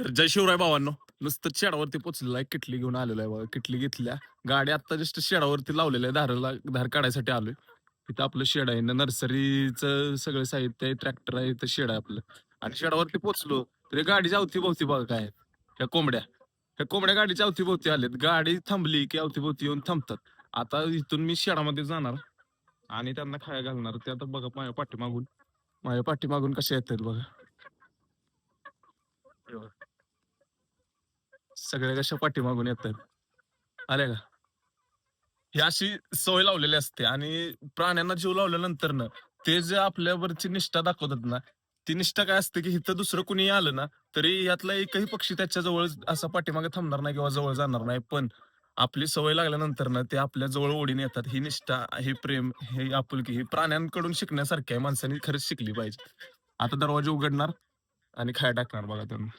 तर जय शिवराय भावांनो. नुसतं शेडावरती पोचलेला आहे. किटली घेऊन आलेलो आहे बघा. किटली घेतल्या. गाडी आत्ता जस्ट शेडावरती लावलेली आहे. धार काढायसाठी आलोय. इथं आपलं शेड आहे. नर्सरीचं सगळं साहित्य आहे. ट्रॅक्टर आहे. इथं शेड आहे आपलं. आणि शेडावरती पोचलो तरी गाडीच्या अवतीभोवती बघा काय आहेत. ह्या कोंबड्या. ह्या कोंबड्या गाडीच्या अवतीभोवती आल्यात. गाडी थांबली की अवतीभोवती येऊन थांबतात. आता इथून मी शेडामध्ये जाणार आणि त्यांना खाया घालणार. ते आता बघा माझ्या पाठीमागून कसे येतात बघा. हे बघा. सगळ्या कशा पाठीमागून येतात. आल्या का? ही अशी सवय लावलेली असते आणि प्राण्यांना जीव लावल्यानंतर ना ते जे आपल्यावरची निष्ठा दाखवतात ना, ती निष्ठा काय असते की इथं दुसरं कुणी आलं ना, तरी यातला एकही पक्षी त्याच्या जवळ असा पाठीमागे थांबणार नाही किंवा जवळ जाणार नाही. पण आपली सवय लागल्यानंतर ना ते आपल्या जवळ ओढीने येतात. ही निष्ठा, हे प्रेम, हे आपुलकी, ही प्राण्यांकडून शिकण्यासारखी आहे. माणसाने खरंच शिकली पाहिजे. आता दरवाजा उघडणार आणि खाया टाकणार बघा त्यांना.